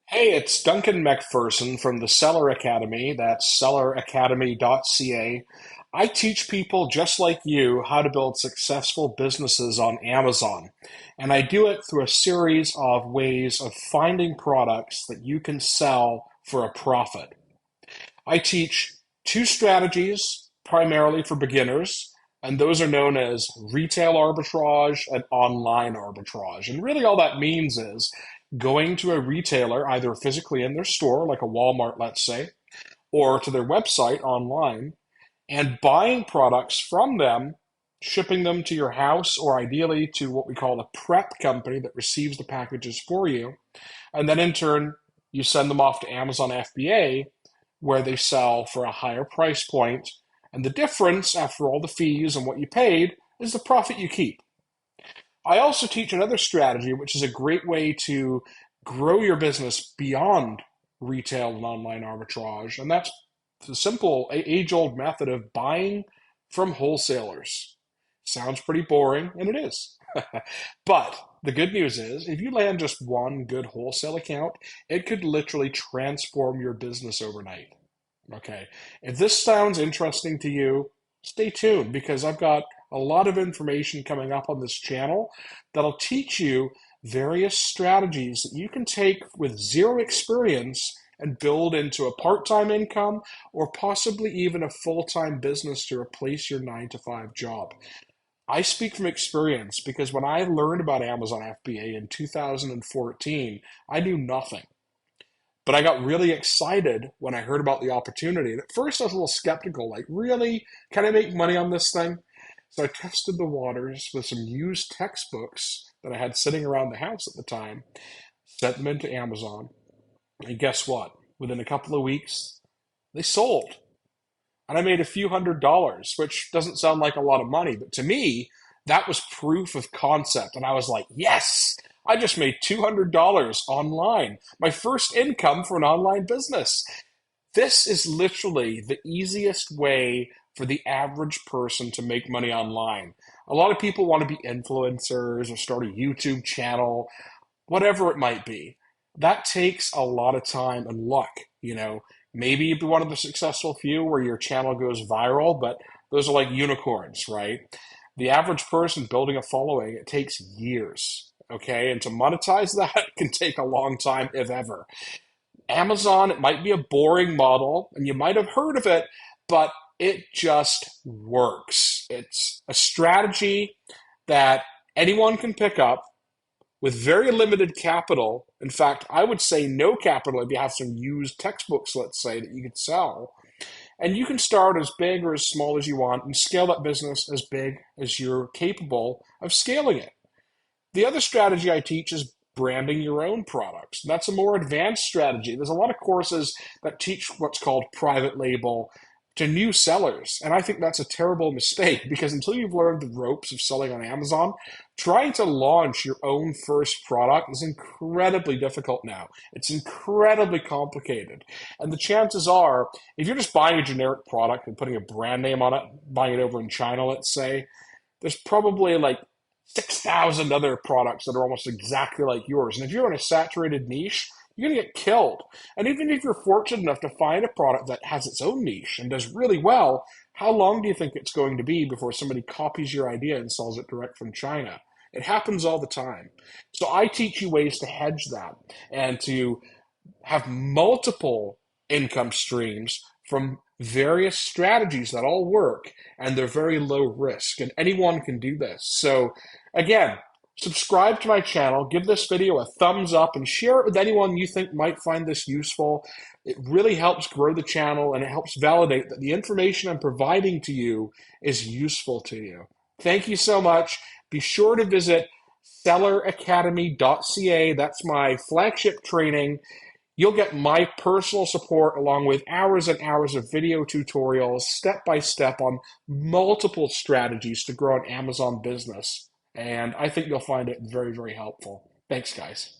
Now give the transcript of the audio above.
Hey, it's Duncan McPherson from the Seller Academy. That's selleracademy.ca. I teach people just like you how to build successful businesses on Amazon. And I do it through a series of ways of finding products that you can sell for a profit. I teach two strategies primarily for beginners, and those are known as retail arbitrage and online arbitrage. And really, all that means is going to a retailer, either physically in their store, like a Walmart, let's say, or to their website online, and buying products from them, shipping them to your house, or ideally to what we call a prep company that receives the packages for you. And then in turn, you send them off to Amazon FBA, where they sell for a higher price point. And the difference, after all the fees and what you paid, is the profit you keep. I also teach another strategy, which is a great way to grow your business beyond retail and online arbitrage. And that's the simple age old method of buying from wholesalers. Sounds pretty boring, and it is. But the good news is, if you land just one good wholesale account, it could literally transform your business overnight. Okay. If this sounds interesting to you, stay tuned because I've got a lot of information coming up on this channel that'll teach you various strategies that you can take with zero experience and build into a part-time income or possibly even a full-time business to replace your 9 to 5 job. I speak from experience because when I learned about Amazon FBA in 2014, I knew nothing. But I got really excited when I heard about the opportunity. And at first, I was a little skeptical, like, really? Can I make money on this thing? So I tested the waters with some used textbooks that I had sitting around the house at the time, sent them into Amazon. And guess what? Within a couple of weeks, they sold. And I made a few $100s, which doesn't sound like a lot of money, but to me, that was proof of concept. And I was like, yes, I just made $200 online, my first income for an online business. This is literally the easiest way for the average person to make money online. A lot of people want to be influencers or start a YouTube channel, whatever it might be. That takes a lot of time and luck, you know. Maybe you'd be one of the successful few where your channel goes viral, but those are like unicorns, right? The average person building a following, it takes years, okay? And to monetize that can take a long time, if ever. Amazon, it might be a boring model, and you might have heard of it, but it just works. It's a strategy that anyone can pick up with very limited capital. In fact, I would say no capital if you have some used textbooks, let's say, that you could sell. And you can start as big or as small as you want and scale that business as big as you're capable of scaling it. The other strategy I teach is branding your own products. That's a more advanced strategy. There's a lot of courses that teach what's called private label to new sellers. And I think that's a terrible mistake because until you've learned the ropes of selling on Amazon, trying to launch your own first product is incredibly difficult now. It's incredibly complicated. And the chances are, if you're just buying a generic product and putting a brand name on it, buying it over in China, let's say, there's probably like 6,000 other products that are almost exactly like yours. And if you're in a saturated niche, you're going to get killed. And even if you're fortunate enough to find a product that has its own niche and does really well, how long do you think it's going to be before somebody copies your idea and sells it direct from China? It happens all the time. So I teach you ways to hedge that and to have multiple income streams from various strategies that all work and they're very low risk and anyone can do this. So again, subscribe to my channel, give this video a thumbs up and share it with anyone you think might find this useful. It really helps grow the channel and it helps validate that the information I'm providing to you is useful to you. Thank you so much. Be sure to visit selleracademy.ca. That's my flagship training. You'll get my personal support along with hours and hours of video tutorials, step by step on multiple strategies to grow an Amazon business. And I think you'll find it very, very helpful. Thanks, guys.